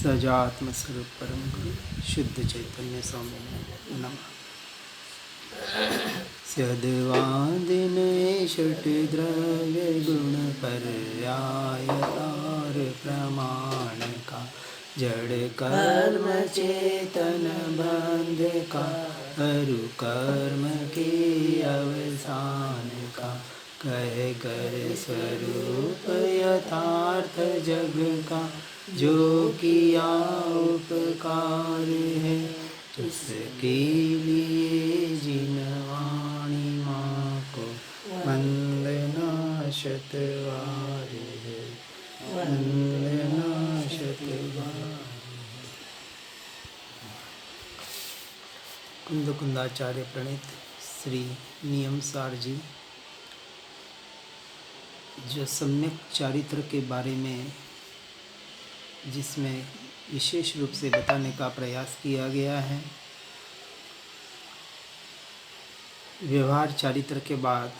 सजात्म स्वरूप परम गुरु शुद्ध चैतन्य स्वामी नमः। सद्वादिन षट द्रव्य गुण पर्याय और प्रमाण का जड़ कर्म चेतन बंध का अरु कर्म के अवसान का कह कर स्वरूप यथार्थ जग का जो किया उपकार है उसके लिए जिन वाणी माँ को वंदना शतवार है, वंदना शतवार। कुंद कुंदाचार्य प्रणीत श्री नियम सार जी जो सम्यक चारित्र के बारे में जिसमें विशेष रूप से बताने का प्रयास किया गया है, व्यवहार चारित्र के बाद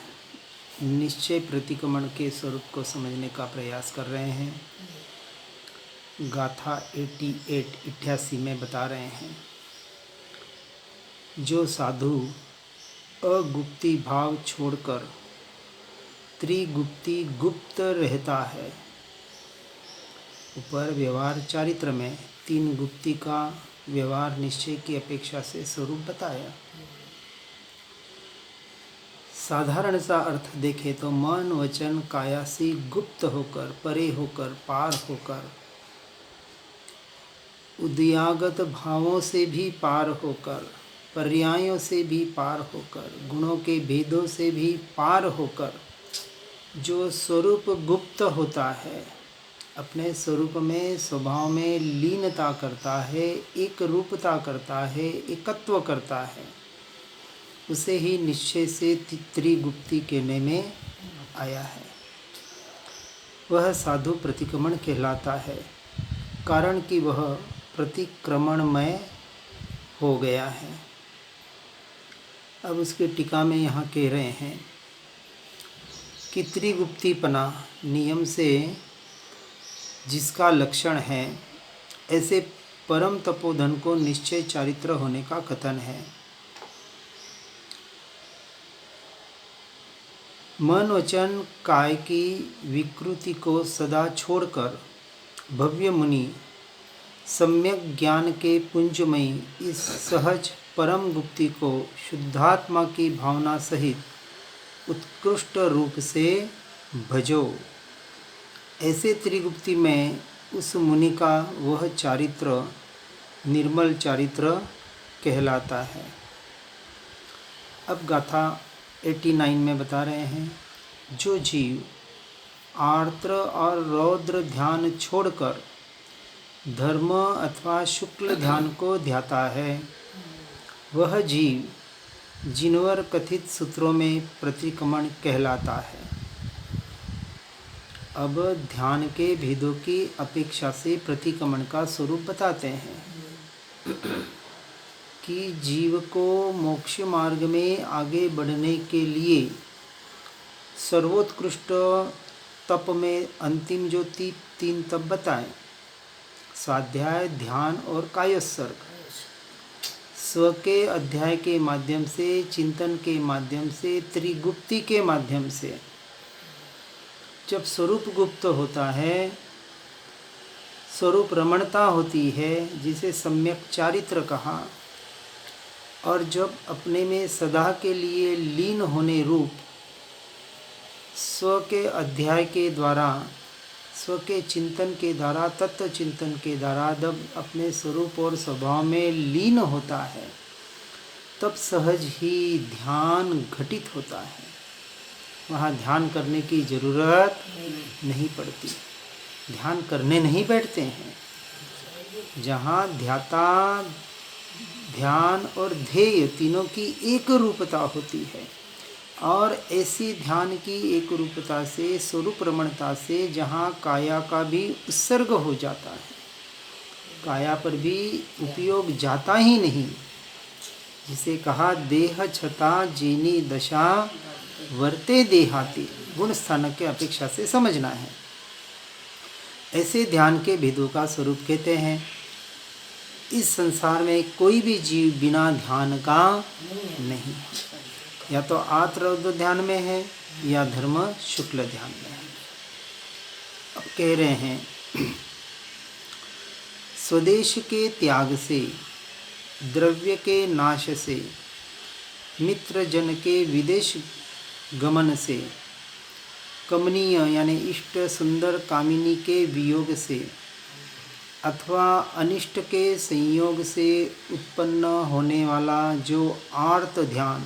निश्चय प्रतिक्रमण के स्वरूप को समझने का प्रयास कर रहे हैं। गाथा 88 में बता रहे हैं, जो साधु अगुप्ती भाव छोड़कर त्रिगुप्ती गुप्त रहता है। ऊपर व्यवहार चारित्र में तीन गुप्ती का व्यवहार निश्चय की अपेक्षा से स्वरूप बताया। साधारण सा अर्थ देखें तो मन वचन काया से गुप्त होकर, परे होकर, पार होकर, उदयागत भावों से भी पार होकर, पर्यायों से भी पार होकर, गुणों के भेदों से भी पार होकर जो स्वरूप गुप्त होता है, अपने स्वरूप में स्वभाव में लीनता करता है, एक रूपता करता है, एकत्व करता है, उसे ही निश्चय से त्रिगुप्ती कहने में आया है। वह साधु प्रतिक्रमण कहलाता है, कारण कि वह प्रतिक्रमणमय हो गया है। अब उसके टीका में यहाँ कह रहे हैं कि त्रिगुप्तीपना नियम से जिसका लक्षण है, ऐसे परम तपोधन को निश्चय चारित्र होने का कथन है। मन वचन काय की विकृति को सदा छोड़कर भव्य मुनि सम्यक ज्ञान के पुंजमयी इस सहज परम गुप्ति को शुद्धात्मा की भावना सहित उत्कृष्ट रूप से भजो। ऐसे त्रिगुप्ती में उस मुनि का वह चारित्र निर्मल चारित्र कहलाता है। अब गाथा 89 में बता रहे हैं, जो जीव आर्द्र और रौद्र ध्यान छोड़कर धर्म अथवा शुक्ल ध्यान को ध्याता है, वह जीव जिनवर कथित सूत्रों में प्रतिक्रमण कहलाता है। अब ध्यान के भेदों की अपेक्षा से प्रतिक्रमण का स्वरूप बताते हैं कि जीव को मोक्ष मार्ग में आगे बढ़ने के लिए सर्वोत्कृष्ट तप में अंतिम जो तीन तप बताएं, स्वाध्याय, ध्यान और कायोत्सर्ग, स्व के अध्याय के माध्यम से, चिंतन के माध्यम से, त्रिगुप्ती के माध्यम से जब स्वरूप गुप्त होता है, स्वरूप रमणता होती है, जिसे सम्यक चारित्र कहा, और जब अपने में सदा के लिए लीन होने रूप स्व के अध्याय के द्वारा, स्व के चिंतन के द्वारा, तत्व चिंतन के द्वारा जब अपने स्वरूप और स्वभाव में लीन होता है, तब सहज ही ध्यान घटित होता है। वहाँ ध्यान करने की ज़रूरत नहीं पड़ती, ध्यान करने नहीं बैठते हैं। जहाँ ध्याता, ध्यान और ध्येय तीनों की एक रूपता होती है, और ऐसी ध्यान की एक रूपता से, स्वरूप रमणता से, जहाँ काया का भी उत्सर्ग हो जाता है, काया पर भी उपयोग जाता ही नहीं, जिसे कहा देह छता जीनी दशा वर्ते देहाती, गुण स्थानक के अपेक्षा से समझना है। ऐसे ध्यान के भेदों का स्वरूप कहते हैं। इस संसार में कोई भी जीव बिना ध्यान का नहीं है। या तो आर्त ध्यान में है या धर्म शुक्ल ध्यान में है। अब कह रहे हैं स्वदेश के त्याग से, द्रव्य के नाश से, मित्र जन के विदेश गमन से, कमनीय यानी इष्ट सुंदर कामिनी के वियोग से अथवा अनिष्ट के संयोग से उत्पन्न होने वाला जो आर्त ध्यान,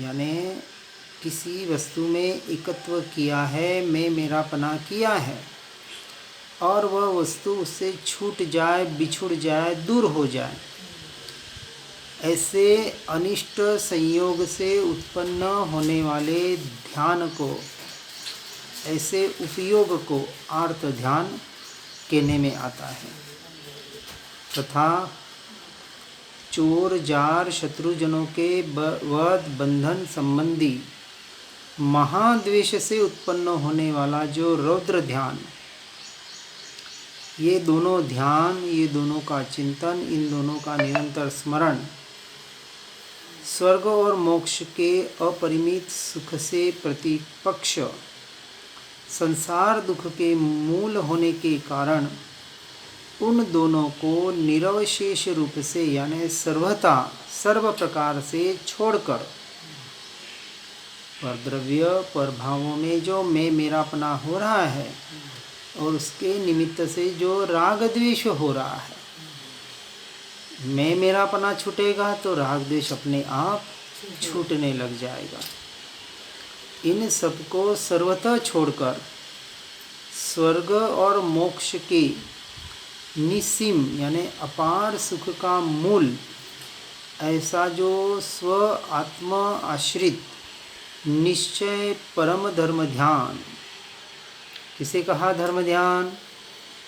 यानी किसी वस्तु में एकत्व किया है, मैं मेरापना किया है और वह वस्तु उससे छूट जाए, बिछुड़ जाए, दूर हो जाए, ऐसे अनिष्ट संयोग से उत्पन्न होने वाले ध्यान को, ऐसे उपयोग को आर्त ध्यान कहने में आता है। तथा चोर जार शत्रुजनों के वध बंधन संबंधी महाद्वेष से उत्पन्न होने वाला जो रौद्र ध्यान, ये दोनों ध्यान, ये दोनों का चिंतन, इन दोनों का निरंतर स्मरण स्वर्ग और मोक्ष के अपरिमित सुख से प्रतिपक्ष संसार दुख के मूल होने के कारण उन दोनों को निरवशेष रूप से यानी सर्वथा सर्व प्रकार से छोड़कर पर द्रव्य पर भावों में जो मैं मेरापना हो रहा है और उसके निमित्त से जो राग द्वेष हो रहा है, मैं मेरापना छूटेगा तो राग द्वेष अपने आप छूटने लग जाएगा। इन सबको सर्वथा छोड़कर स्वर्ग और मोक्ष के निसीम यानी अपार सुख का मूल ऐसा जो स्व आत्म आश्रित निश्चय परम धर्म ध्यान, किसे कहा धर्म ध्यान?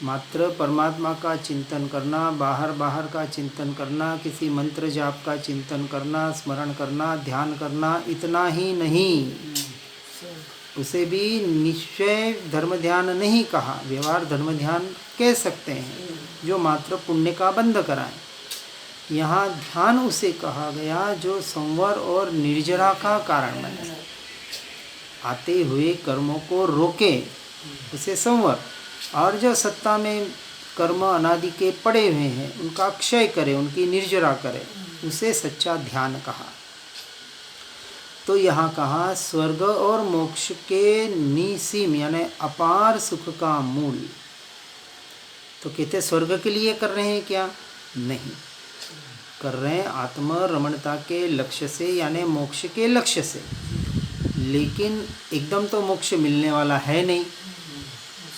मात्र परमात्मा का चिंतन करना, बाहर का चिंतन करना, किसी मंत्र जाप का चिंतन करना, स्मरण करना, ध्यान करना, इतना ही नहीं, उसे भी निश्चय धर्म ध्यान नहीं कहा, व्यवहार धर्म ध्यान कह सकते हैं, जो मात्र पुण्य का बंध कराए। यहाँ ध्यान उसे कहा गया जो संवर और निर्जरा का कारण बने, आते हुए कर्मों को रोके, उसे संवर, और जो सत्ता में कर्म अनादि के पड़े हुए हैं उनका क्षय करे, उनकी निर्जरा करे, उसे सच्चा ध्यान कहा। तो यहाँ कहा स्वर्ग और मोक्ष के निसीम यानी अपार सुख का मूल। तो कहते स्वर्ग के लिए कर रहे हैं क्या? नहीं, कर रहे हैं आत्म रमणता के लक्ष्य से यानी मोक्ष के लक्ष्य से। लेकिन एकदम तो मोक्ष मिलने वाला है नहीं।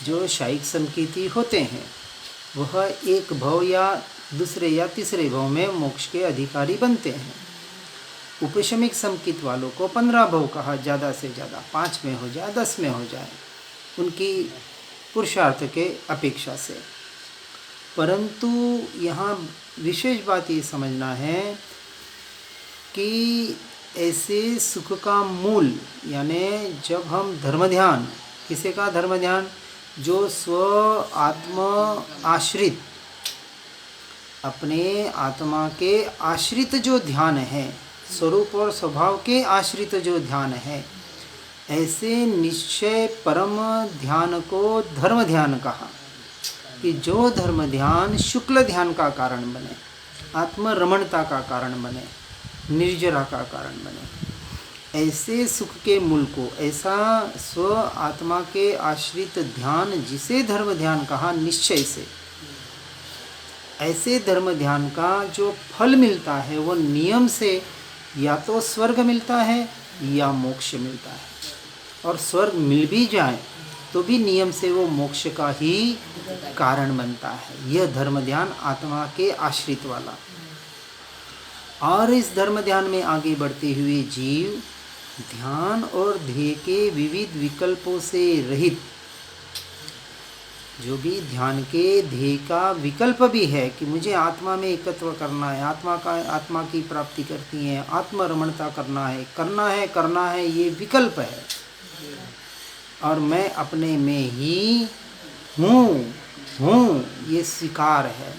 जो शायिक संकीर्ति होते हैं वह एक भव या दूसरे या तीसरे भव में मोक्ष के अधिकारी बनते हैं। उपशमिक संकित वालों को 15 भव कहा, ज़्यादा से ज़्यादा 5 में हो जाए, 10 में हो जाए, उनकी पुरुषार्थ के अपेक्षा से। परंतु यहाँ विशेष बात ये समझना है कि ऐसे सुख का मूल यानी जब हम धर्म ध्यान, किसे का धर्म ध्यान? जो स्व आत्म आश्रित, अपने आत्मा के आश्रित जो ध्यान है, स्वरूप और स्वभाव के आश्रित जो ध्यान है, ऐसे निश्चय परम ध्यान को धर्म ध्यान कहा। कि जो धर्म ध्यान शुक्ल ध्यान का कारण बने, आत्मरमणता का कारण बने, निर्जरा का कारण बने, ऐसे सुख के मूल को, ऐसा स्व आत्मा के आश्रित ध्यान जिसे धर्म ध्यान कहा निश्चय से, ऐसे धर्म ध्यान का जो फल मिलता है वो नियम से या तो स्वर्ग मिलता है या मोक्ष मिलता है। और स्वर्ग मिल भी जाए तो भी नियम से वो मोक्ष का ही कारण बनता है। यह धर्म ध्यान आत्मा के आश्रित वाला। और इस धर्म ध्यान में आगे बढ़ते हुए जीव ध्यान और ध्येय के विविध विकल्पों से रहित, जो भी ध्यान के ध्येय का विकल्प भी है कि मुझे आत्मा में एकत्व करना है, आत्मा की प्राप्ति करती है, आत्मरमणता करना है, ये विकल्प है। और मैं अपने में ही हूँ, हूँ ये स्वीकार है,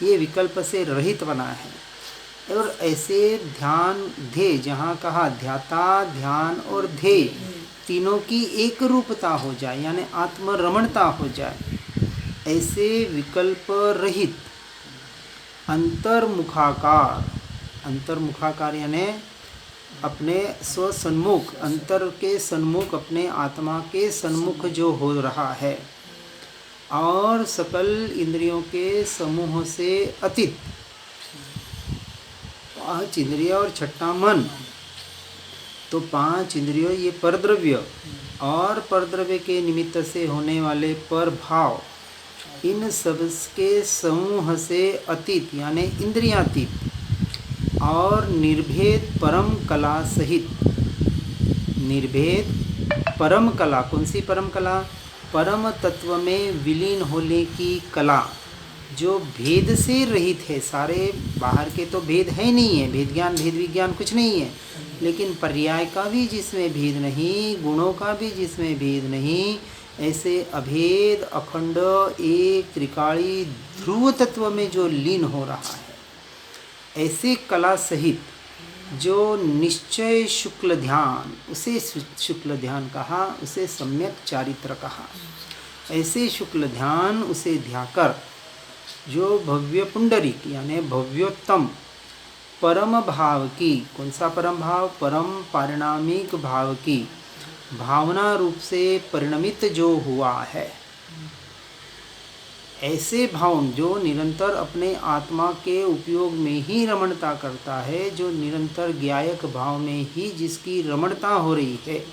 ये विकल्प से रहित बना है। और ऐसे ध्यान ध्येय, जहाँ कहा ध्याता, ध्यान और ध्येय तीनों की एक रूपता हो जाए, यानी आत्मरमणता हो जाए, ऐसे विकल्प रहित अंतर्मुखाकार, अंतर्मुखाकार यानी अपने स्वसन्मुख, अंतर के सन्मुख, अपने आत्मा के सन्मुख जो हो रहा है और सकल इंद्रियों के समूह से अतीत, 5 इंद्रिय और छठा मन, तो 5 इंद्रियों ये परद्रव्य और परद्रव्य के निमित्त से होने वाले पर भाव, इन सब के समूह से अतीत यानी इंद्रियातीत और निर्भेद परम कला सहित, निर्भेद परम कला, कौन सी परम कला? परम तत्व में विलीन होने की कला, जो भेद से रहित है। सारे बाहर के तो भेद है नहीं है, भेद ज्ञान भेद विज्ञान कुछ नहीं है, लेकिन पर्याय का भी जिसमें भेद नहीं, गुणों का भी जिसमें भेद नहीं, ऐसे अभेद अखंड एक त्रिकाली ध्रुव तत्व में जो लीन हो रहा है, ऐसे कला सहित जो निश्चय शुक्ल ध्यान, उसे शुक्ल ध्यान कहा, उसे सम्यक चारित्र कहा। ऐसे शुक्ल ध्यान उसे ध्याकर जो भव्य पुंडरीक यानी भव्योत्तम परम भाव की, कौन सा परम भाव? परम पारिणामिक भाव की भावना रूप से परिणमित जो हुआ है, ऐसे भाव जो निरंतर अपने आत्मा के उपयोग में ही रमणता करता है, जो निरंतर ज्ञायक भाव में ही जिसकी रमणता हो रही है,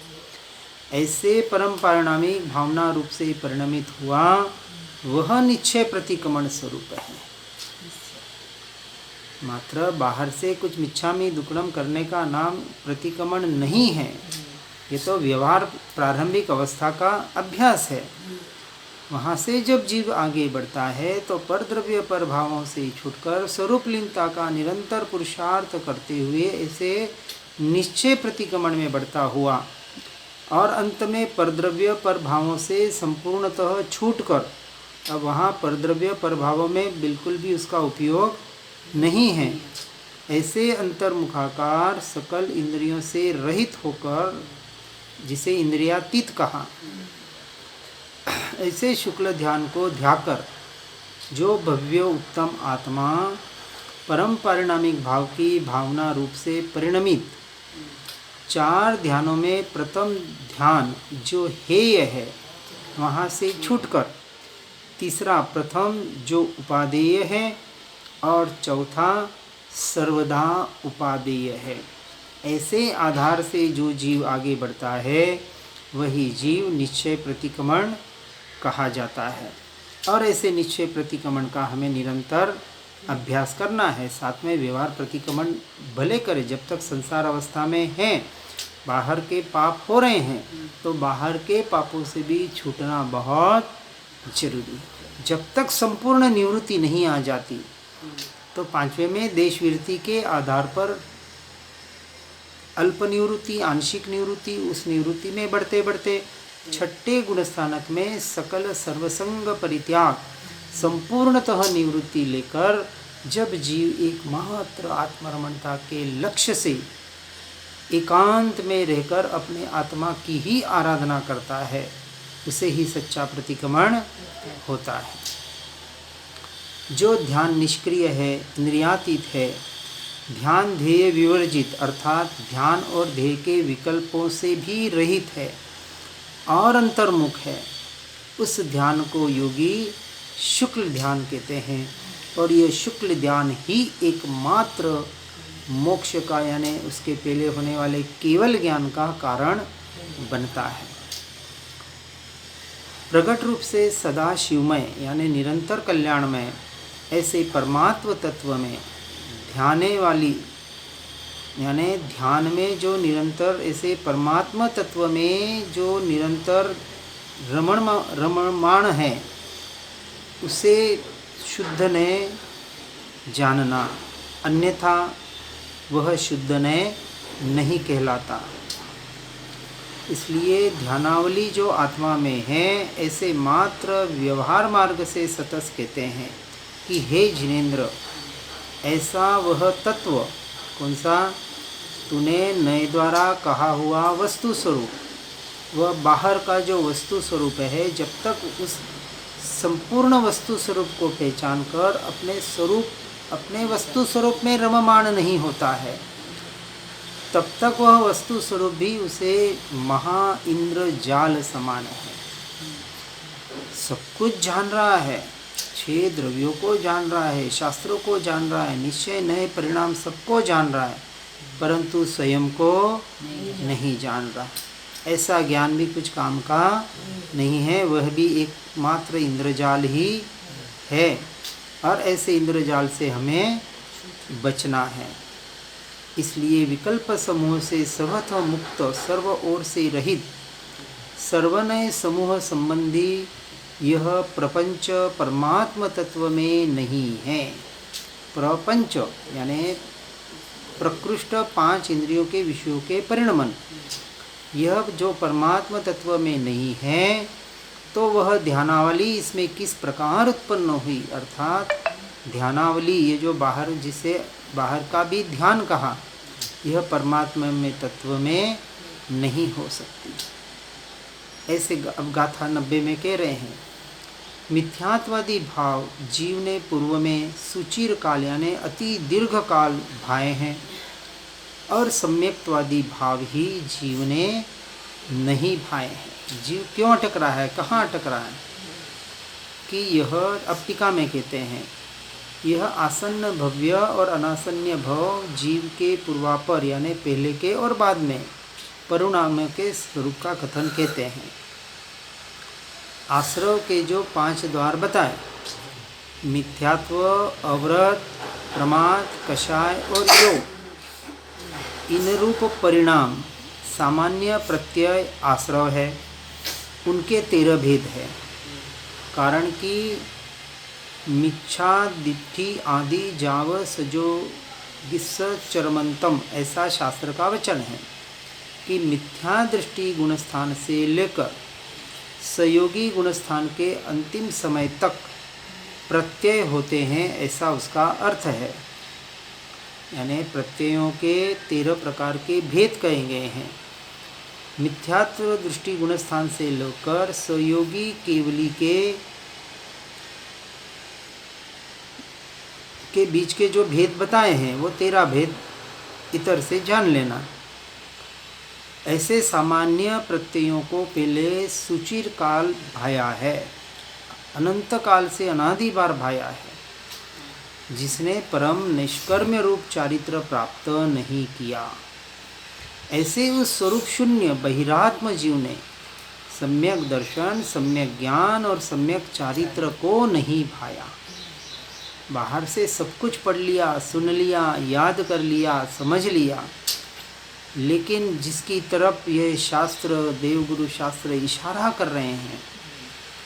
ऐसे परम पारिणामिक भावना रूप से परिणमित हुआ, वह निश्चय प्रतिक्रमण स्वरूप है। मात्र बाहर से कुछ मिच्छामि दुक्कडम करने का नाम प्रतिक्रमण नहीं है, ये तो व्यवहार प्रारंभिक अवस्था का अभ्यास है। वहाँ से जब जीव आगे बढ़ता है तो परद्रव्य पर भावों से छूटकर स्वरूप लीनता का निरंतर पुरुषार्थ करते हुए ऐसे निश्चय प्रतिक्रमण में बढ़ता हुआ और अंत में परद्रव्य पर भावों से संपूर्णतः छूटकर अब वहाँ परद्रव्य पर भावों में बिल्कुल भी उसका उपयोग नहीं है, ऐसे अंतर्मुखाकार सकल इंद्रियों से रहित होकर, जिसे इंद्रियातीत कहा, ऐसे शुक्ल ध्यान को ध्याकर जो भव्य उत्तम आत्मा परम पारिणामिक भाव की भावना रूप से परिणमित 4 ध्यानों में प्रथम ध्यान जो हेय है वहाँ से छूटकर, तीसरा प्रथम जो उपादेय है और चौथा सर्वदा उपादेय है, ऐसे आधार से जो जीव आगे बढ़ता है वही जीव निश्चय प्रतिक्रमण कहा जाता है। और ऐसे निश्चय प्रतिक्रमण का हमें निरंतर अभ्यास करना है। साथ में व्यवहार प्रतिक्रमण भले करे, जब तक संसार अवस्था में हैं, बाहर के पाप हो रहे हैं तो बाहर के पापों से भी छूटना बहुत जरूरी है। जब तक संपूर्ण निवृत्ति नहीं आ जाती तो 5वें में देशवृत्ति के आधार पर अल्प निवृत्ति, आंशिक निवृत्ति, उस निवृत्ति में बढ़ते बढ़ते 6ठे गुणस्थानक में सकल सर्वसंग परित्याग संपूर्णतः निवृत्ति लेकर जब जीव एकमात्र आत्मरमणता के लक्ष्य से एकांत में रहकर अपने आत्मा की ही आराधना करता है, उसे ही सच्चा प्रतिक्रमण होता है। जो ध्यान निष्क्रिय है, इंद्रियातीत है, ध्यान ध्येय विवर्जित अर्थात ध्यान और ध्येय के विकल्पों से भी रहित है और अंतर्मुख है, उस ध्यान को योगी शुक्ल ध्यान कहते हैं। और ये शुक्ल ध्यान ही एकमात्र मोक्ष का यानी उसके पहले होने वाले केवल ज्ञान का कारण बनता है। प्रकट रूप से सदा शिवमय यानी निरंतर कल्याणमय ऐसे परमात्म तत्व में ध्याने वाली यानी ध्यान में जो निरंतर ऐसे परमात्मा तत्व में जो निरंतर रमणमाण है, उसे शुद्ध ने जानना, अन्यथा वह शुद्ध ने नहीं कहलाता। इसलिए ध्यानावली जो आत्मा में है, ऐसे मात्र व्यवहार मार्ग से सतस कहते हैं कि हे जिनेंद्र, ऐसा वह तत्व, कौन सा? तूने नए द्वारा कहा हुआ वस्तु स्वरूप, वह बाहर का जो वस्तु स्वरूप है, जब तक उस संपूर्ण वस्तु स्वरूप को पहचान कर अपने वस्तु स्वरूप में रममाण नहीं होता है, तब तक वह वस्तु स्वरूप भी उसे महा इंद्र जाल समान है। सब कुछ जान रहा है, 6 द्रव्यों को जान रहा है, शास्त्रों को जान रहा है, निश्चय नए परिणाम सबको जान रहा है, परंतु स्वयं को नहीं जान रहा। ऐसा ज्ञान भी कुछ काम का नहीं है, वह भी एकमात्र इंद्रजाल ही है। और ऐसे इंद्रजाल से हमें बचना है। इसलिए विकल्प समूह से सर्वथा मुक्त, सर्व ओर से रहित, सर्वनय समूह संबंधी यह प्रपंच परमात्म तत्व में नहीं है। प्रपंच यानी प्रकृष्ट 5 इंद्रियों के विषयों के परिणमन, यह जो परमात्म तत्व में नहीं है, तो वह ध्यानावली इसमें किस प्रकार उत्पन्न हुई? अर्थात ध्यानावली, ये जो बाहर, जिसे बाहर का भी ध्यान कहा, यह परमात्मा में तत्व में नहीं हो सकती। ऐसे अब गाथा 90 में कह रहे हैं, मिथ्यात्वादी भाव जीव ने पूर्व में सुचिर काल यानी अति दीर्घ काल भाए हैं, और सम्यक्तवादी भाव ही जीव ने नहीं भाए हैं। जीव क्यों अटक रहा है, कहाँ अटक रहा है? कि यह अब टीका में कहते हैं, यह आसन्न भव्य और अनासन्न भव जीव के पूर्वापर यानी पहले के और बाद में परिणाम के स्वरूप का कथन कहते हैं। आश्रव के जो 5 द्वार बताए, मिथ्यात्व, अवरत, प्रमाद, कषाय और योग, इन रूप परिणाम सामान्य प्रत्यय आश्रव है। उनके 13 भेद है। कारण कि मिच्छा दिट्ठी आदि जाव सजो गिस्स चरमंतम, ऐसा शास्त्र का वचन है कि मिथ्या दृष्टि गुणस्थान से लेकर सयोगी गुणस्थान के अंतिम समय तक प्रत्यय होते हैं, ऐसा उसका अर्थ है। यानी प्रत्ययों के 13 प्रकार के भेद कहे गए हैं। मिथ्यात्व दृष्टि गुणस्थान से लेकर सयोगी केवली के बीच के जो भेद बताए हैं, वो 13 भेद इतर से जान लेना। ऐसे सामान्य प्रत्ययों को पहले सुचिर काल भाया है, अनंत काल से अनादि बार भाया है, जिसने परम निष्कर्म रूप चारित्र प्राप्त नहीं किया। ऐसे उस स्वरूप शून्य बहिरात्म जीव ने सम्यक दर्शन, सम्यक ज्ञान और सम्यक चारित्र को नहीं भाया। बाहर से सब कुछ पढ़ लिया, सुन लिया, याद कर लिया, समझ लिया, लेकिन जिसकी तरफ यह शास्त्र, देवगुरु शास्त्र इशारा कर रहे हैं,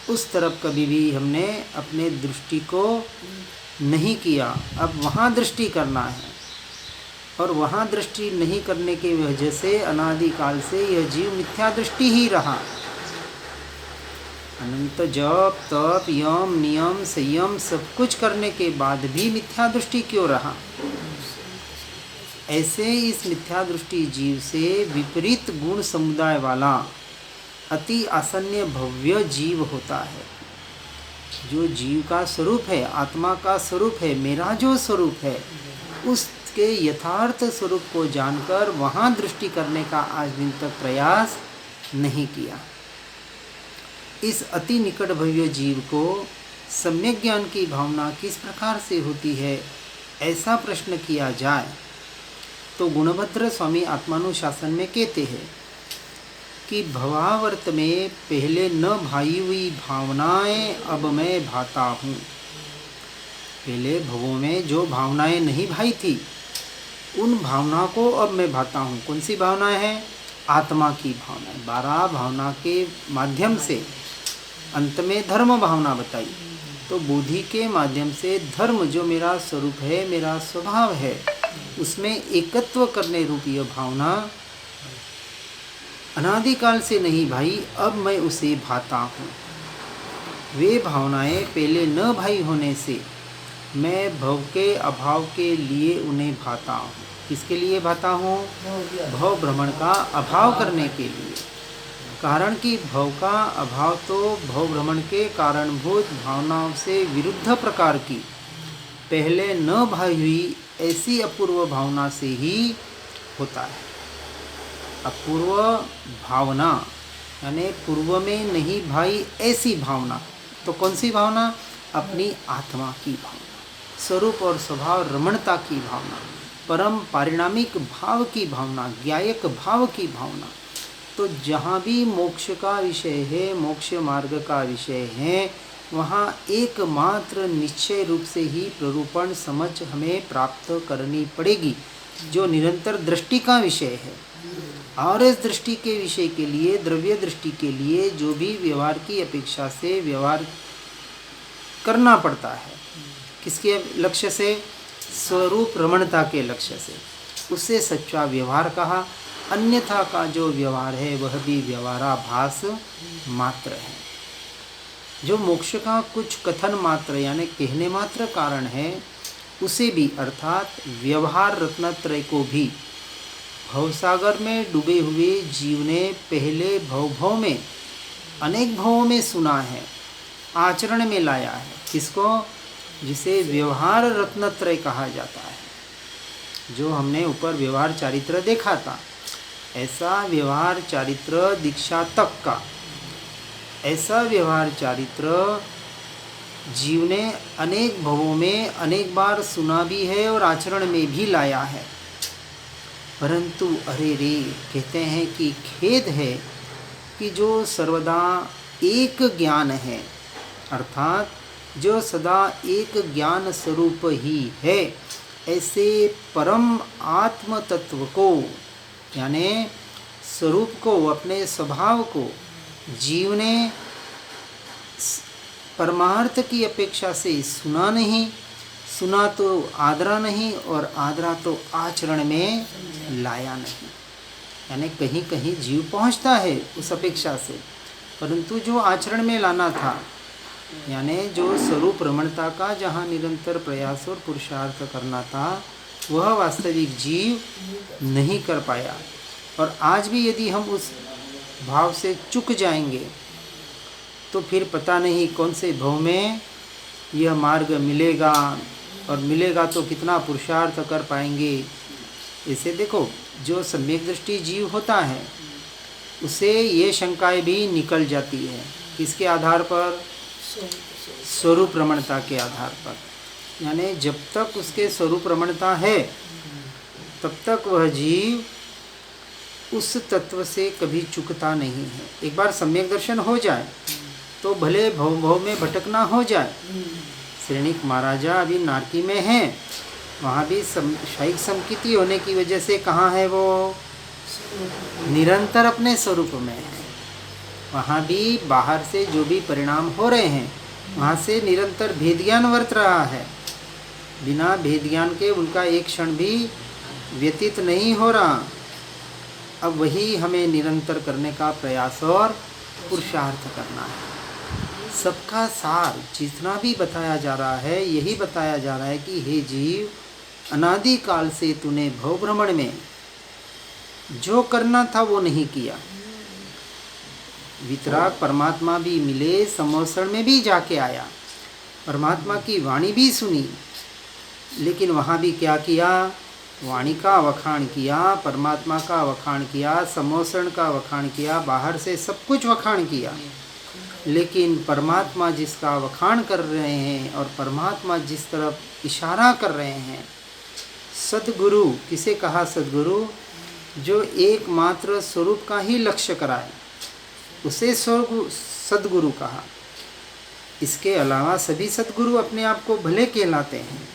उस तरफ कभी भी हमने अपने दृष्टि को नहीं किया। अब वहाँ दृष्टि करना है, और वहाँ दृष्टि नहीं करने की वजह से अनादिकाल से यह जीव मिथ्या दृष्टि ही रहा। अनंत जप तप यम नियम संयम सब कुछ करने के बाद भी मिथ्या दृष्टि क्यों रहा? ऐसे इस मिथ्या दृष्टि जीव से विपरीत गुण समुदाय वाला अति आसन्न भव्य जीव होता है। जो जीव का स्वरूप है, आत्मा का स्वरूप है, मेरा जो स्वरूप है, उसके यथार्थ स्वरूप को जानकर वहाँ दृष्टि करने का आज दिन तक प्रयास नहीं किया। इस अति निकट भव्य जीव को सम्यक ज्ञान की भावना किस प्रकार से होती है, ऐसा प्रश्न किया जाए तो गुणभद्र स्वामी आत्मानुशासन में कहते हैं कि भवावर्त में पहले न भाई हुई भावनाएं अब मैं भाता हूँ। पहले भवों में जो भावनाएं नहीं भाई थी, उन भावना को अब मैं भाता हूँ। कौन सी भावना है? आत्मा की भावना। 12 भावना के माध्यम से अंत में धर्म भावना बताई। तो बुद्धि के माध्यम से धर्म, जो मेरा स्वरूप है, मेरा स्वभाव है, उसमें एकत्व करने रूप यह भावना अनादिकाल से नहीं भाई, अब मैं उसे भाता हूँ। वे भावनाएं पहले न भाई होने से मैं भव के अभाव के लिए उन्हें भाता हूँ। किसके लिए भाता हूँ? भव भ्रमण का अभाव करने के लिए। कारण कि भव का अभाव तो भव भ्रमण के कारणभूत भावनाओं से विरुद्ध प्रकार की पहले न भाई हुई ऐसी अपूर्व भावना से ही होता है। अपूर्व भावना यानी पूर्व में नहीं भाई ऐसी भावना। तो कौन सी भावना? अपनी आत्मा की भावना, स्वरूप और स्वभाव रमणता की भावना, परम पारिणामिक भाव की भावना, ज्ञायक भाव की भावना। तो जहाँ भी मोक्ष का विषय है, मोक्ष मार्ग का विषय है, वहाँ एकमात्र निश्चय रूप से ही प्ररूपण समझ हमें प्राप्त करनी पड़ेगी, जो निरंतर दृष्टि का विषय है। और इस दृष्टि के विषय के लिए, द्रव्य दृष्टि के लिए जो भी व्यवहार की अपेक्षा से व्यवहार करना पड़ता है, किसके लक्ष्य से? स्वरूप रमणता के लक्ष्य से, उसे सच्चा व्यवहार कहा। अन्यथा का जो व्यवहार है वह भी व्यवहाराभास मात्र है। जो मोक्ष का कुछ कथन मात्र यानी कहने मात्र कारण है, उसे भी अर्थात व्यवहार रत्नत्रय को भी भवसागर में डूबे हुए जीव ने पहले भव में अनेक भवों में सुना है, आचरण में लाया है। किसको? जिसे व्यवहार रत्नत्रय कहा जाता है। जो हमने ऊपर व्यवहार चारित्र देखा था, ऐसा व्यवहार चारित्र दीक्षा तक का ऐसा व्यवहार चारित्र जीव ने अनेक भवों में अनेक बार सुना भी है और आचरण में भी लाया है। परंतु अरे रे, कहते हैं कि खेद है कि जो सर्वदा एक ज्ञान है, अर्थात जो सदा एक ज्ञान स्वरूप ही है, ऐसे परम आत्म तत्व को यानी स्वरूप को, अपने स्वभाव को जीव ने परमार्थ की अपेक्षा से सुना नहीं, सुना तो आदरा नहीं और आदरा तो आचरण में लाया नहीं। यानी कहीं कहीं जीव पहुंचता है उस अपेक्षा से, परंतु जो आचरण में लाना था, यानी जो स्वरूप रमणता का जहाँ निरंतर प्रयास और पुरुषार्थ करना था, वह वास्तविक जीव नहीं कर पाया। और आज भी यदि हम उस भाव से चूक जाएंगे तो फिर पता नहीं कौन से भव में यह मार्ग मिलेगा, और मिलेगा तो कितना पुरुषार्थ कर पाएंगे। इसे देखो, जो सम्यक दृष्टि जीव होता है उसे ये शंकाएं भी निकल जाती है। किसके आधार पर? स्वरूप रमणता के आधार पर। यानी जब तक उसके स्वरूप रमणता है तब तक वह जीव उस तत्व से कभी चूकता नहीं है। एक बार सम्यक दर्शन हो जाए तो भले भव भव में भटकना हो जाए। श्रेणिक महाराजा अभी नारकी में हैं, वहाँ भी शायिक समकिति होने की वजह से कहाँ है वो? निरंतर अपने स्वरूप में है। वहाँ भी बाहर से जो भी परिणाम हो रहे हैं, वहाँ से निरंतर भेद ज्ञान वर्त रहा है। बिना भेद ज्ञान के उनका एक क्षण भी व्यतीत नहीं हो रहा। अब वही हमें निरंतर करने का प्रयास और पुरुषार्थ करना है। सबका सार जितना भी बताया जा रहा है, यही बताया जा रहा है कि हे जीव, अनादिकाल से तूने भव भ्रमण में जो करना था वो नहीं किया। वितराग परमात्मा भी मिले, समोसण में भी जाके आया, परमात्मा की वाणी भी सुनी, लेकिन वहाँ भी क्या किया? वाणी का वखाण किया, परमात्मा का वखाण किया, समोसण का वखाण किया, बाहर से सब कुछ वखाण किया। लेकिन परमात्मा जिसका वखाण कर रहे हैं और परमात्मा जिस तरफ इशारा कर रहे हैं, सद्गुरु, किसे कहा सद्गुरु? जो एकमात्र स्वरूप का ही लक्ष्य कराए, उसे सद्गुरु कहा। इसके अलावा सभी सद्गुरु अपने आप को भले कहलाते हैं,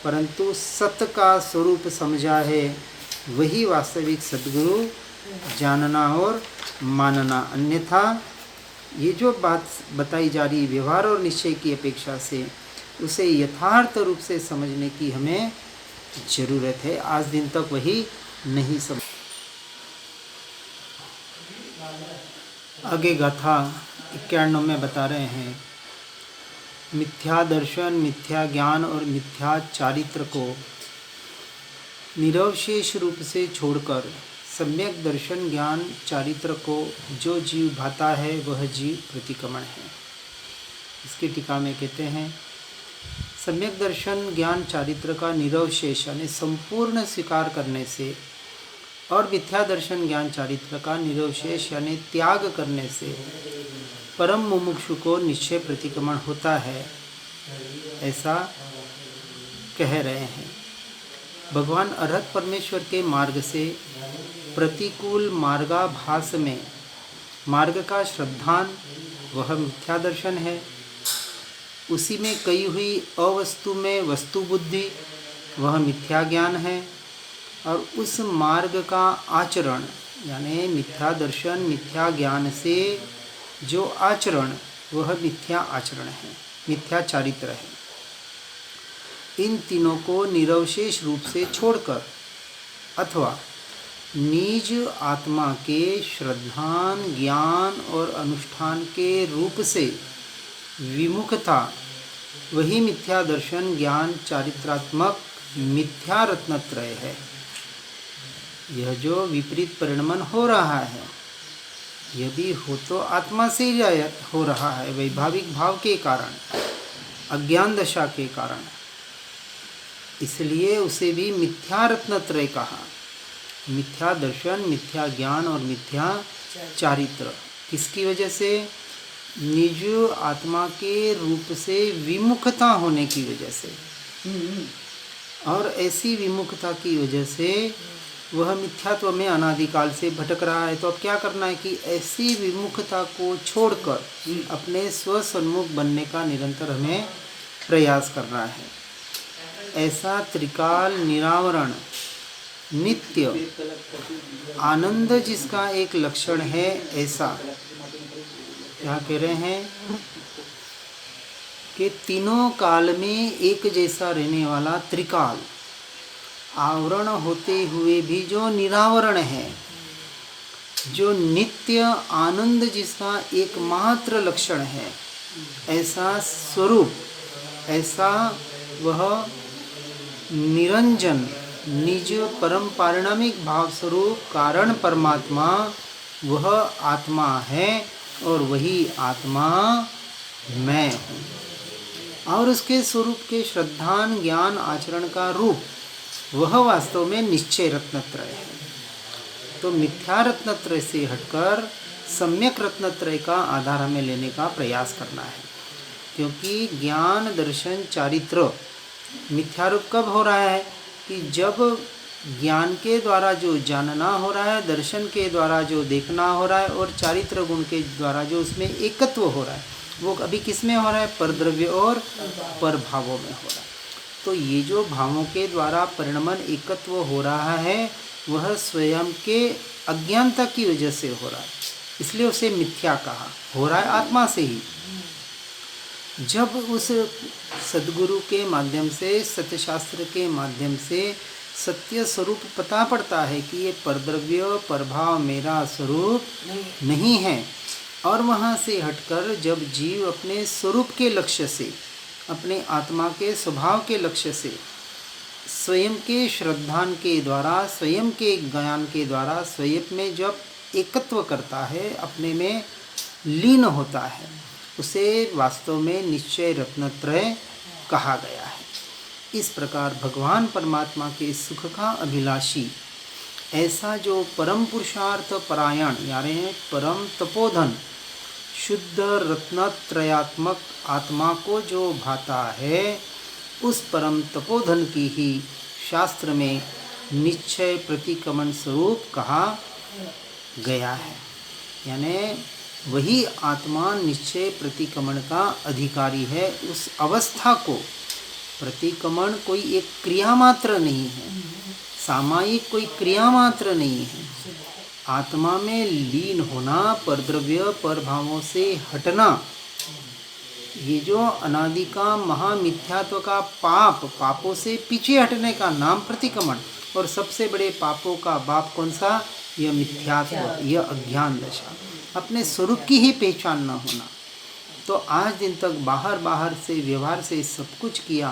परंतु सत्य का स्वरूप समझा है वही वास्तविक सद्गुरु जानना और मानना। अन्यथा ये जो बात बताई जा रही व्यवहार और निश्चय की अपेक्षा से, उसे यथार्थ रूप से समझने की हमें ज़रूरत है। आज दिन तक वही नहीं समझ। आगे गाथा 91 में बता रहे हैं, मिथ्या दर्शन, मिथ्या ज्ञान और मिथ्या चारित्र को निरवशेष रूप से छोड़कर सम्यक दर्शन ज्ञान चारित्र को जो जीव भाता है वह जीव प्रतिक्रमण है। इसकी टीका में कहते हैं, सम्यक दर्शन ज्ञान चारित्र का निरवशेष यानी संपूर्ण स्वीकार करने से और मिथ्या दर्शन ज्ञान चारित्र का निरवशेष यानी त्याग करने से परम मुमुक्षु को निश्चय प्रतिक्रमण होता है, ऐसा कह रहे हैं। भगवान अरहत परमेश्वर के मार्ग से प्रतिकूल मार्गाभास में मार्ग का श्रद्धान वह मिथ्या दर्शन है, उसी में कही हुई अवस्तु में वस्तु बुद्धि वह मिथ्या ज्ञान है, और उस मार्ग का आचरण यानी मिथ्या दर्शन मिथ्या ज्ञान से जो आचरण वह मिथ्या आचरण है, मिथ्या चारित्र है। इन तीनों को निरवशेष रूप से छोड़कर अथवा निज आत्मा के श्रद्धान ज्ञान और अनुष्ठान के रूप से विमुखता वही मिथ्या दर्शन ज्ञान चारित्रात्मक मिथ्या रत्नत्रय है। यह जो विपरीत परिणमन हो रहा है यह भी हो तो आत्मा से ही हो रहा है, वैभाविक भाव के कारण, अज्ञान दशा के कारण, इसलिए उसे भी मिथ्या रत्नत्रय कहा। मिथ्या दर्शन मिथ्या ज्ञान और मिथ्या चारित्र किसकी वजह से? निज आत्मा के रूप से विमुखता होने की वजह से, और ऐसी विमुखता की वजह से वह मिथ्यात्व में अनादिकाल से भटक रहा है। तो अब क्या करना है कि ऐसी विमुखता को छोड़कर अपने स्वसन्मुख बनने का निरंतर हमें प्रयास करना है। ऐसा त्रिकाल निरावरण नित्य आनंद जिसका एक लक्षण है, ऐसा क्या कह रहे हैं कि तीनों काल में एक जैसा रहने वाला त्रिकाल आवरण होते हुए भी जो निरावरण है, जो नित्य आनंद जिसका एकमात्र लक्षण है, ऐसा स्वरूप, ऐसा वह निरंजन निज परम पारिणामिक भाव स्वरूप कारण परमात्मा वह आत्मा है, और वही आत्मा मैं हूँ। और उसके स्वरूप के श्रद्धान ज्ञान आचरण का रूप वह वास्तव में निश्चय रत्नत्रय है। तो मिथ्या रत्नत्रय से हटकर सम्यक रत्नत्रय का आधार हमें लेने का प्रयास करना है, क्योंकि ज्ञान दर्शन चारित्र मिथ्यारूप कब हो रहा है कि जब ज्ञान के द्वारा जो जानना हो रहा है, दर्शन के द्वारा जो देखना हो रहा है, और चारित्र गुण के द्वारा जो उसमें एकत्व हो रहा है, वो अभी किस में हो रहा है? परद्रव्य और परभावों में हो रहा है। तो ये जो भावों के द्वारा परिणमन एकत्व हो रहा है वह स्वयं के अज्ञानता की वजह से हो रहा है, इसलिए उसे मिथ्या कहा। हो रहा है आत्मा से ही। जब उस सद्गुरु के माध्यम से, सत्यशास्त्र के माध्यम से सत्य स्वरूप पता पड़ता है कि ये परद्रव्य परभाव मेरा स्वरूप नहीं है, और वहाँ से हटकर जब जीव अपने स्वरूप के लक्ष्य से, अपने आत्मा के स्वभाव के लक्ष्य से, स्वयं के श्रद्धान के द्वारा, स्वयं के ज्ञान के द्वारा स्वयं में जब एकत्व करता है, अपने में लीन होता है, उसे वास्तव में निश्चय रत्नत्रय कहा गया है। इस प्रकार भगवान परमात्मा के सुख का अभिलाषी, ऐसा जो परम पुरुषार्थ परायण यानी परम तपोधन शुद्ध रत्नत्रयात्मक आत्मा को जो भाता है, उस परम तपोधन की ही शास्त्र में निश्चय प्रतिक्रमण स्वरूप कहा गया है। यानी वही आत्मा निश्चय प्रतिक्रमण का अधिकारी है। उस अवस्था को, प्रतिक्रमण कोई एक क्रिया मात्र नहीं है, सामायिक कोई क्रिया मात्र नहीं है। आत्मा में लीन होना, परद्रव्य परभावों से हटना, ये जो अनादि का महामिथ्यात्व का पापों से पीछे हटने का नाम प्रतिक्रमण। और सबसे बड़े पापों का बाप कौन सा? यह मिथ्यात्व, यह अज्ञान दशा। अपने स्वरूप की ही पहचान न होना। तो आज दिन तक बाहर से व्यवहार से सब कुछ किया,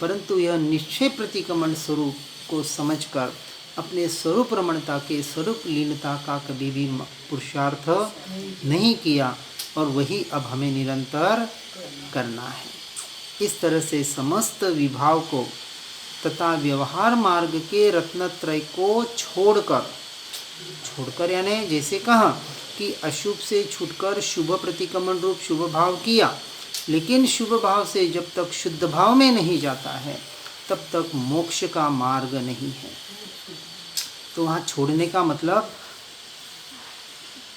परंतु यह निश्चय प्रतिक्रमण स्वरूप को समझकर अपने स्वरूप रमणता के स्वरूप लीनता का कभी भी पुरुषार्थ नहीं किया, और वही अब हमें निरंतर करना है। इस तरह से समस्त विभाव को तथा व्यवहार मार्ग के रत्नत्रय को छोड़कर यानी जैसे कहा कि अशुभ से छूटकर शुभ प्रतिक्रमण रूप शुभ भाव किया, लेकिन शुभ भाव से जब तक शुद्ध भाव में नहीं जाता है तब तक मोक्ष का मार्ग नहीं है। तो वहाँ छोड़ने का मतलब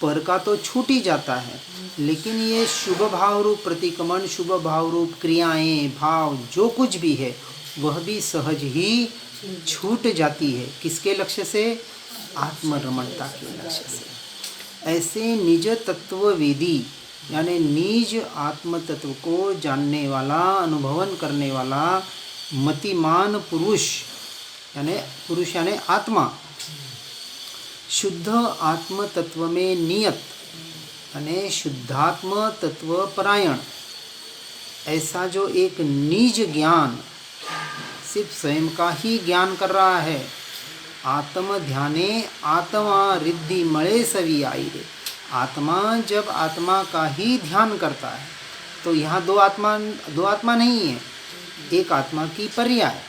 पर का तो छूट ही जाता है, लेकिन ये शुभ भाव रूप प्रतिक्रमण, शुभ भाव रूप क्रियाएं, भाव जो कुछ भी है वह भी सहज ही छूट जाती है। किसके लक्ष्य से? आत्मरमणता के लक्ष्य से। ऐसे निज तत्ववेदी यानी निज आत्म तत्व को जानने वाला, अनुभवन करने वाला मतिमान पुरुष यानी आत्मा, शुद्ध आत्म तत्व में नियत यानी शुद्धात्म तत्व परायण, ऐसा जो एक निज ज्ञान सिर्फ स्वयं का ही ज्ञान कर रहा है। आत्म ध्याने आत्मा रिद्धि मळे सवी आई रे। आत्मा जब आत्मा का ही ध्यान करता है तो यहाँ दो आत्मा नहीं है, एक आत्मा की पर्याय,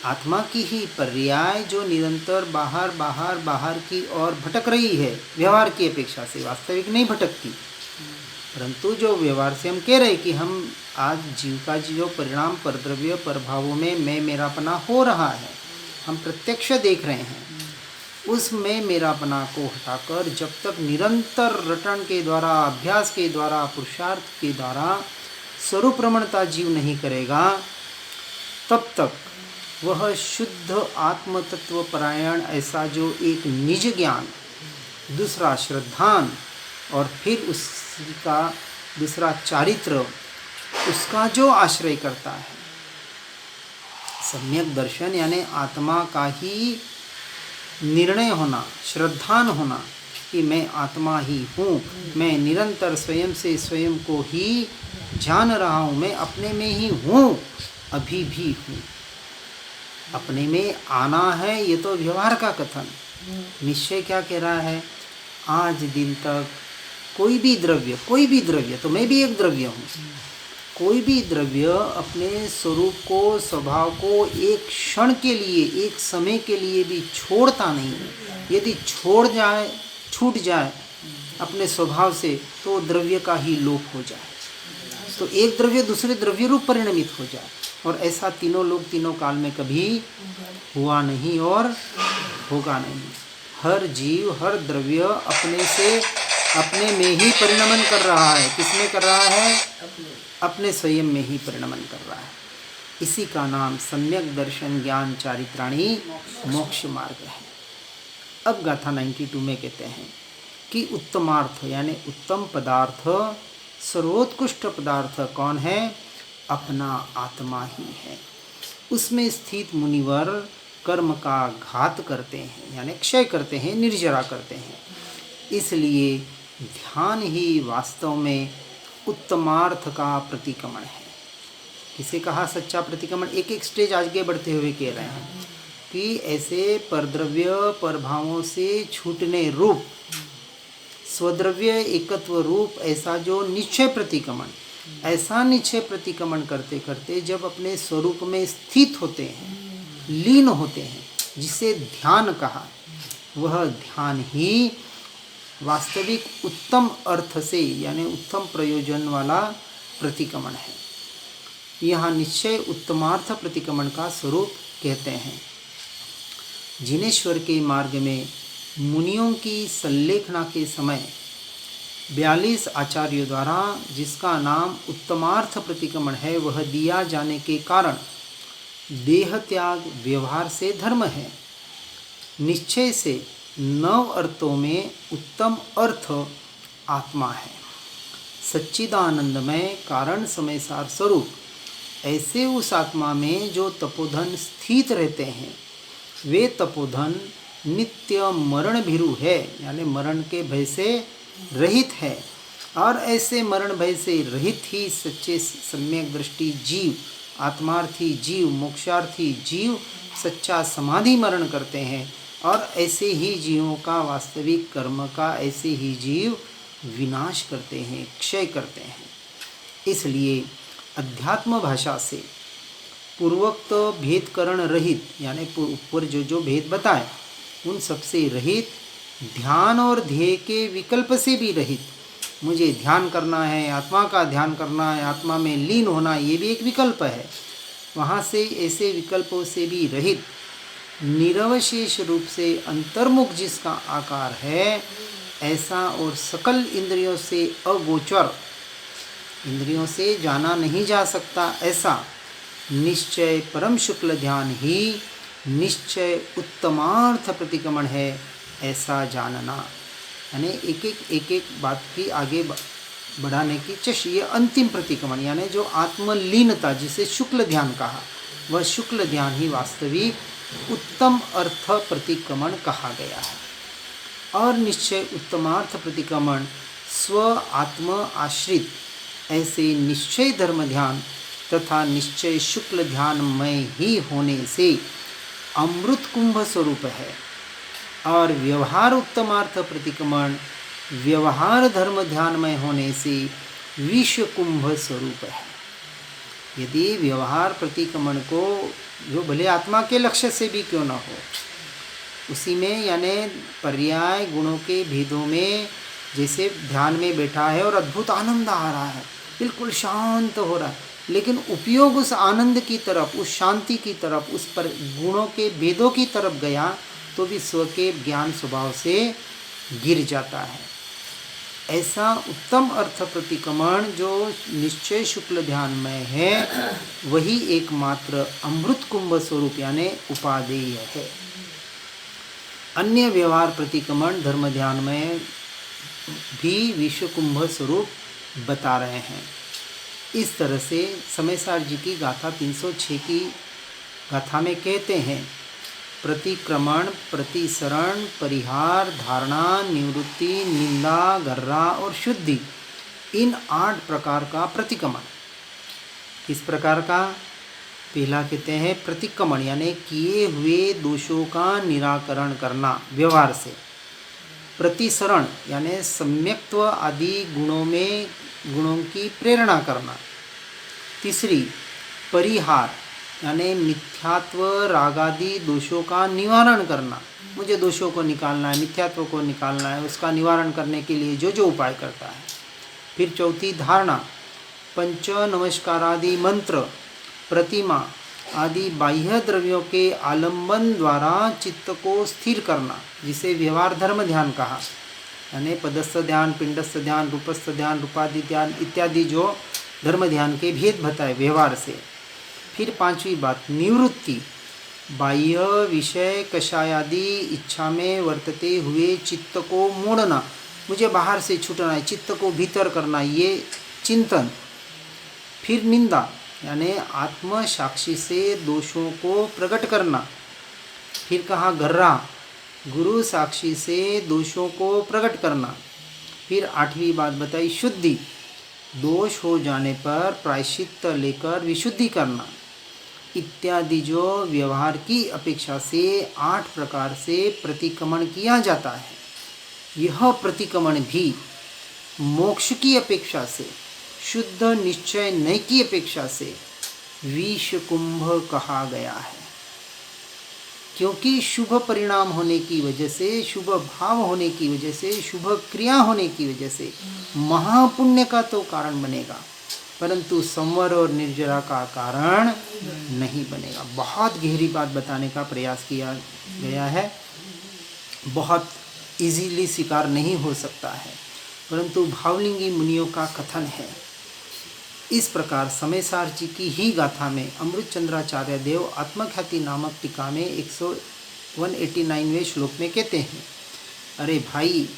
आत्मा की ही पर्याय जो निरंतर बाहर की ओर भटक रही है। व्यवहार की अपेक्षा से वास्तविक नहीं भटकती, परंतु जो व्यवहार से हम कह रहे कि हम आज जीव का जो परिणाम परद्रव्य परभावों में मैं मेरापना हो रहा है, हम प्रत्यक्ष देख रहे हैं। उस मैं मेरापना को हटाकर जब तक निरंतर रटन के द्वारा, अभ्यास के द्वारा, पुरुषार्थ के द्वारा स्वरूप रमणता जीव नहीं करेगा, तब तक वह शुद्ध आत्म तत्व परायण ऐसा जो एक निज ज्ञान, दूसरा श्रद्धान और फिर उसका दूसरा चारित्र, उसका जो आश्रय करता है, सम्यक दर्शन यानी आत्मा का ही निर्णय होना, श्रद्धान होना कि मैं आत्मा ही हूँ, मैं निरंतर स्वयं से स्वयं को ही जान रहा हूँ, मैं अपने में ही हूँ, अभी भी हूँ। अपने में आना है ये तो व्यवहार का कथन। निश्चय क्या कह रहा है? आज दिन तक कोई भी द्रव्य तो मैं भी एक द्रव्य हूँ, कोई भी द्रव्य अपने स्वरूप को, स्वभाव को एक क्षण के लिए, एक समय के लिए भी छोड़ता नहीं है। यदि छूट जाए अपने स्वभाव से तो द्रव्य का ही लोप हो जाए, तो एक द्रव्य दूसरे द्रव्य रूप परिणमित हो जाए। और ऐसा तीनों लोग तीनों काल में कभी हुआ नहीं और होगा नहीं। हर जीव, हर द्रव्य अपने में ही परिणमन कर रहा है। किसमें कर रहा है? अपने स्वयं में ही परिणमन कर रहा है। इसी का नाम सम्यक दर्शन ज्ञान चारित्राणी मोक्ष मार्ग है। अब गाथा 92 में कहते हैं कि उत्तमार्थ यानी उत्तम पदार्थ, सर्वोत्कृष्ट पदार्थ कौन है? अपना आत्मा ही है। उसमें स्थित मुनिवर कर्म का घात करते हैं यानी क्षय करते हैं, निर्जरा करते हैं। इसलिए ध्यान ही वास्तव में उत्तमार्थ का प्रतिक्रमण है। किसे कहा सच्चा प्रतिक्रमण? एक एक स्टेज आगे बढ़ते हुए कह रहे हैं कि ऐसे परद्रव्य परभावों से छूटने रूप, स्वद्रव्य एकत्व रूप ऐसा जो निश्चय प्रतिक्रमण, ऐसा निश्चय प्रतिक्रमण करते करते जब अपने स्वरूप में स्थित होते हैं, लीन होते हैं, जिसे ध्यान कहा, वह ध्यान ही वास्तविक उत्तम अर्थ से यानी उत्तम प्रयोजन वाला प्रतिक्रमण है। यहाँ निश्चय उत्तमार्थ प्रतिक्रमण का स्वरूप कहते हैं। जिनेश्वर के मार्ग में मुनियों की संलेखना के समय 42 आचार्यों द्वारा जिसका नाम उत्तमार्थ प्रतिक्रमण है, वह दिया जाने के कारण देह त्याग व्यवहार से धर्म है। निश्चय से 9 अर्थों में उत्तम अर्थ आत्मा है। सच्चिदानंदमय कारण समय सार स्वरूप ऐसे उस आत्मा में जो तपोधन स्थित रहते हैं, वे तपोधन नित्य मरण भीरु है यानी मरण के भय से रहित है और ऐसे मरण भय से रहित ही सच्चे सम्यक दृष्टि जीव, आत्मार्थी जीव, मोक्षार्थी जीव सच्चा समाधि मरण करते हैं और ऐसे ही जीवों का वास्तविक कर्म का ऐसे ही जीव विनाश करते हैं, क्षय करते हैं। इसलिए अध्यात्म भाषा से पूर्वोक्त भेदकरण रहित, यानी ऊपर जो भेद बताए उन सबसे रहित, ध्यान और ध्येय के विकल्प से भी रहित, मुझे ध्यान करना है, आत्मा का ध्यान करना है, आत्मा में लीन होना, ये भी एक विकल्प है, वहाँ से ऐसे विकल्पों से भी रहित, निरवशेष रूप से अंतर्मुख जिसका आकार है ऐसा और सकल इंद्रियों से अगोचर, इंद्रियों से जाना नहीं जा सकता ऐसा निश्चय परम शुक्ल ध्यान ही निश्चय उत्तमार्थ प्रतिक्रमण है, ऐसा जानना। यानी एक एक बात की आगे बढ़ाने की चेष्टा, ये अंतिम प्रतिक्रमण यानी जो आत्मलीनता जिसे शुक्ल ध्यान कहा, वह शुक्ल ध्यान ही वास्तविक उत्तम अर्थ प्रतिक्रमण कहा गया है। और निश्चय उत्तमार्थ प्रतिक्रमण स्व आत्म आश्रित ऐसे निश्चय धर्म ध्यान तथा निश्चय शुक्ल ध्यान में ही होने से अमृत कुंभ स्वरूप है और व्यवहार उत्तमार्थ प्रतिक्रमण व्यवहार धर्म ध्यान में होने से विश्व कुंभ स्वरूप है। यदि व्यवहार प्रतिक्रमण को जो भले आत्मा के लक्ष्य से भी क्यों न हो, उसी में यानी पर्याय गुणों के भेदों में जैसे ध्यान में बैठा है और अद्भुत आनंद आ रहा है, बिल्कुल शांत हो रहा है, लेकिन उपयोग उस आनंद की तरफ, उस शांति की तरफ, उस पर गुणों के भेदों की तरफ गया तो भी स्व के ज्ञान स्वभाव से गिर जाता है। ऐसा उत्तम अर्थ प्रतिक्रमण जो निश्चय शुक्ल ध्यान में है वही एकमात्र अमृत कुंभ स्वरूप यानी उपादेय है। अन्य व्यवहार प्रतिक्रमण धर्म ध्यान में भी विश्व कुंभ स्वरूप बता रहे हैं। इस तरह से समयसार जी की गाथा 306 की गाथा में कहते हैं, प्रतिक्रमण, प्रतिसरण, परिहार, धारणा, निवृत्ति, निंदा, गर्रा और शुद्धि, इन 8 प्रकार का प्रतिक्रमण। किस प्रकार का? पहला कहते हैं प्रतिक्रमण यानी किए हुए दोषों का निराकरण करना व्यवहार से। प्रतिसरण यानी सम्यक्त्व आदि गुणों की प्रेरणा करना। तीसरी परिहार यानी मिथ्यात्व रागादि दोषों का निवारण करना, मुझे दोषों को निकालना है, मिथ्यात्व को निकालना है, उसका निवारण करने के लिए जो उपाय करता है। फिर चौथी धारणा, पंच नमस्कारादि मंत्र, प्रतिमा आदि बाह्य द्रव्यों के आलंबन द्वारा चित्त को स्थिर करना, जिसे व्यवहार धर्म ध्यान कहा, यानी पदस्थ ध्यान, पिंडस्थ ध्यान, रूपस्थ ध्यान, रूपादि ध्यान इत्यादि जो धर्म ध्यान के भेद बताए व्यवहार से। फिर 5वीं बात निवृत्ति, बाह्य विषय कषायादि इच्छा में वर्तते हुए चित्त को मोड़ना, मुझे बाहर से छूटना है, चित्त को भीतर करना, ये चिंतन। फिर निंदा यानी आत्म साक्षी से दोषों को प्रकट करना। फिर कहा गर्रा, गुरु साक्षी से दोषों को प्रकट करना। फिर 8वीं बात बताई शुद्धि, दोष हो जाने पर प्रायश्चित्त लेकर विशुद्धि करना इत्यादि जो व्यवहार की अपेक्षा से 8 प्रकार से प्रतिक्रमण किया जाता है। यह प्रतिक्रमण भी मोक्ष की अपेक्षा से, शुद्ध निश्चय नय की अपेक्षा से विष कुंभ कहा गया है, क्योंकि शुभ परिणाम होने की वजह से, शुभ भाव होने की वजह से, शुभ क्रिया होने की वजह से महापुण्य का तो कारण बनेगा, परंतु संवर और निर्जरा का कारण नहीं बनेगा। बहुत गहरी बात बताने का प्रयास किया गया है, बहुत इजीली स्वीकार नहीं हो सकता है, परंतु भावलिंगी मुनियों का कथन है। इस प्रकार समयसार जी की ही गाथा में अमृत चंद्राचार्य देव आत्मख्याति नामक टीका में 189वें श्लोक में कहते हैं, अरे भाई,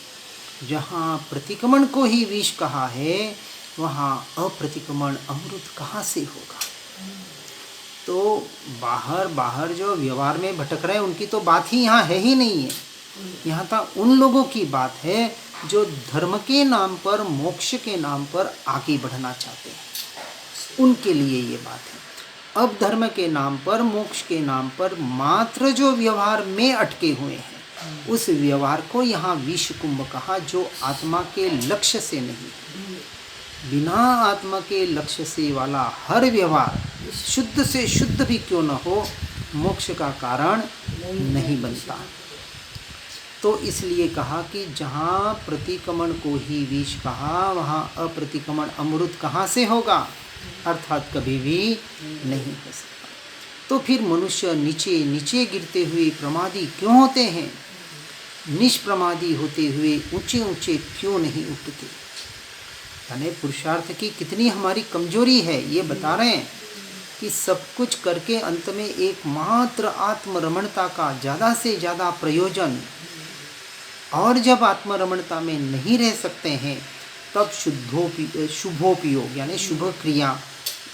जहाँ प्रतिक्रमण को ही विष कहा है वहाँ अप्रतिक्रमण अमृत कहाँ से होगा? तो बाहर जो व्यवहार में भटक रहे हैं उनकी तो बात ही यहाँ है ही नहीं है। यहाँ तो उन लोगों की बात है जो धर्म के नाम पर, मोक्ष के नाम पर आगे बढ़ना चाहते हैं, उनके लिए ये बात है। अब धर्म के नाम पर, मोक्ष के नाम पर मात्र जो व्यवहार में अटके हुए हैं, उस व्यवहार को यहाँ विष कुंभ कहा, जो आत्मा के लक्ष्य से नहीं, बिना आत्मा के लक्ष्य से वाला हर व्यवहार शुद्ध से शुद्ध भी क्यों न हो, मोक्ष का कारण नहीं बनता। तो इसलिए कहा कि जहाँ प्रतिक्रमण को ही विष कहा, वहाँ अप्रतिक्रमण अमृत कहाँ से होगा, अर्थात कभी भी नहीं हो सकता। तो फिर मनुष्य नीचे नीचे गिरते हुए प्रमादी क्यों होते हैं, निष्प्रमादी होते हुए ऊंचे ऊंचे क्यों नहीं उठते? यानी पुरुषार्थ की कितनी हमारी कमजोरी है, ये बता रहे हैं कि सब कुछ करके अंत में एकमात्र आत्मरमणता का ज़्यादा से ज़्यादा प्रयोजन, और जब आत्मरमणता में नहीं रह सकते हैं तब शुभोपयोग यानी शुभ क्रिया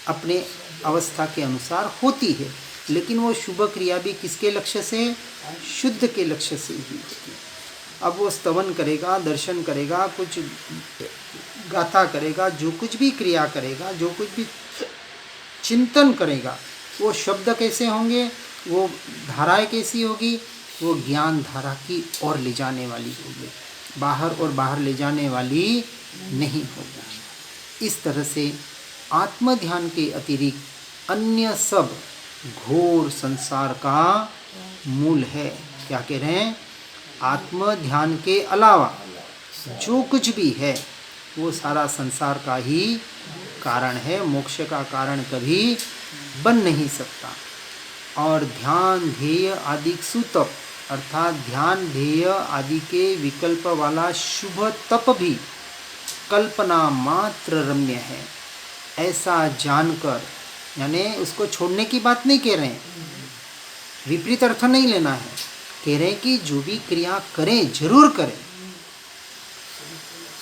अपने अवस्था के अनुसार होती है, लेकिन वो शुभ क्रिया भी किसके लक्ष्य से, शुद्ध के लक्ष्य से ही होती है। अब वो स्तवन करेगा, दर्शन करेगा, कुछ गाथा करेगा, जो कुछ भी क्रिया करेगा, जो कुछ भी चिंतन करेगा, वो शब्द कैसे होंगे, वो धाराएं कैसी होगी, वो ज्ञान धारा की ओर ले जाने वाली होगी, बाहर और बाहर ले जाने वाली नहीं होगी। इस तरह से आत्म ध्यान के अतिरिक्त अन्य सब घोर संसार का मूल है। क्या कह रहे हैं? आत्म ध्यान के अलावा जो कुछ भी है वो सारा संसार का ही कारण है, मोक्ष का कारण कभी बन नहीं सकता। और ध्यान ध्येय आदि सुतप अर्थात ध्यान ध्येय आदि के विकल्प वाला शुभ तप भी कल्पना मात्र रम्य है, ऐसा जानकर, यानी उसको छोड़ने की बात नहीं कह रहे हैं, विपरीत अर्थ नहीं लेना है, कह रहे हैं कि जो भी क्रिया करें जरूर करें,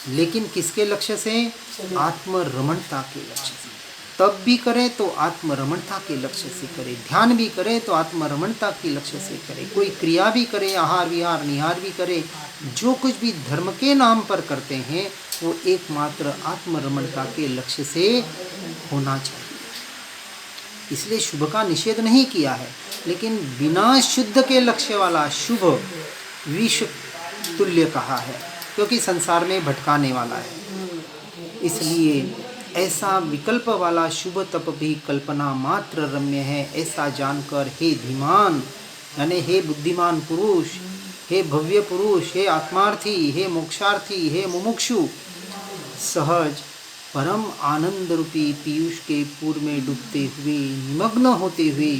लेकिन किसके लक्ष्य से? आत्मरमणता के लक्ष्य से। तब भी करें तो आत्मरमणता के लक्ष्य से करें, ध्यान भी करें तो आत्मरमणता के लक्ष्य से करें, कोई क्रिया भी करें, आहार विहार निहार भी करें, जो कुछ भी धर्म के नाम पर करते हैं वो एकमात्र आत्मरमणता के लक्ष्य से होना चाहिए। इसलिए शुभ का निषेध नहीं किया है, लेकिन बिना शुद्ध के लक्ष्य वाला शुभ विष तुल्य कहा है, क्योंकि संसार में भटकाने वाला है। इसलिए ऐसा विकल्प वाला शुभ तप भी कल्पना मात्र रम्य है, ऐसा जानकर हे धीमान यानी हे बुद्धिमान पुरुष, हे भव्य पुरुष, हे आत्मार्थी, हे मोक्षार्थी, हे मुमुक्षु, सहज परम आनंद रूपी पीयूष के पूर में डूबते हुए, निमग्न होते हुए,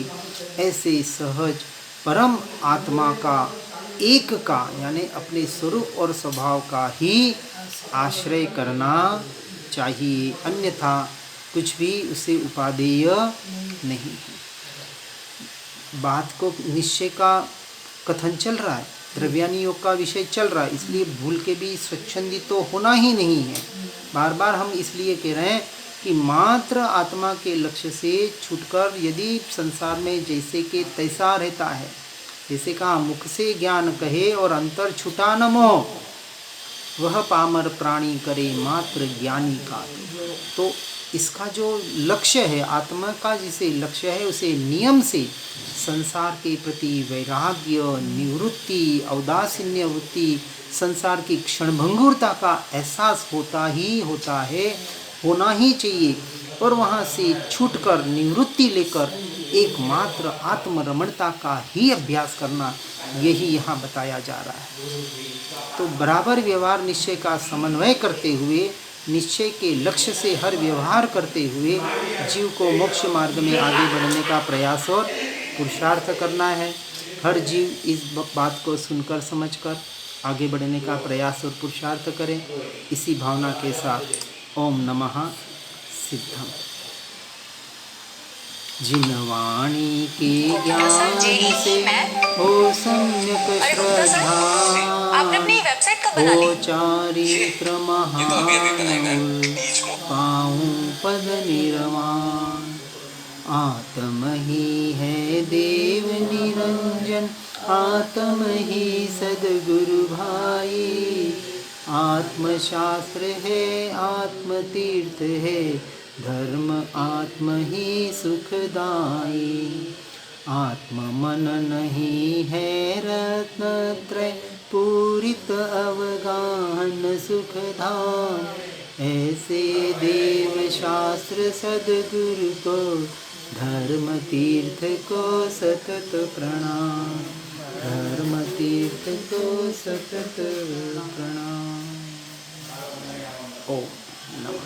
ऐसे सहज परम आत्मा का एक का यानी अपने स्वरूप और स्वभाव का ही आश्रय करना चाहिए, अन्यथा कुछ भी उसे उपादेय नहीं है। बात को निश्चय का कथन चल रहा है, द्रव्यानी योग का विषय चल रहा है, इसलिए भूल के भी स्वच्छंदी तो होना ही नहीं है। बार बार हम इसलिए कह रहे हैं कि मात्र आत्मा के लक्ष्य से छूटकर यदि संसार में जैसे के तैसा रहता है, जैसे कहा मुख से ज्ञान कहे और अंतर छुटा न मोह, वह पामर प्राणी करे मात्र ज्ञानी का। तो इसका जो लक्ष्य है, आत्मा का जिसे लक्ष्य है, उसे नियम से संसार के प्रति वैराग्य, निवृत्ति, औदासीन्य वृत्ति, संसार की क्षणभंगुरता का एहसास होता ही होता है, होना ही चाहिए। और वहाँ से छूटकर निवृत्ति लेकर एकमात्र आत्मरमणता का ही अभ्यास करना, यही यहाँ बताया जा रहा है। तो बराबर व्यवहार निश्चय का समन्वय करते हुए, निश्चय के लक्ष्य से हर व्यवहार करते हुए जीव को मोक्ष मार्ग में आगे बढ़ने का प्रयास और पुरुषार्थ करना है। हर जीव इस बात को सुनकर समझकर आगे बढ़ने का प्रयास और पुरुषार्थ करें। इसी भावना के साथ ओम नमः सिद्धम। जिन वाणी के ज्ञान से हो सम्यक श्रद्धा, हो चारित्र महान, पाऊं पद निर्वाण। आत्म ही है देव निरंजन, आत्म ही सदगुरु भाई, आत्मशास्त्र है आत्म तीर्थ है, धर्म आत्म ही सुखदाई। आत्म मन नहीं है रत्नत्रय, पूरित अवगाहन सुखधाम। ऐसे देव शास्त्र सद्गुरु को, धर्म तीर्थ को सतत प्रणाम। धर्म तीर्थ को सतत प्रणाम। ओम।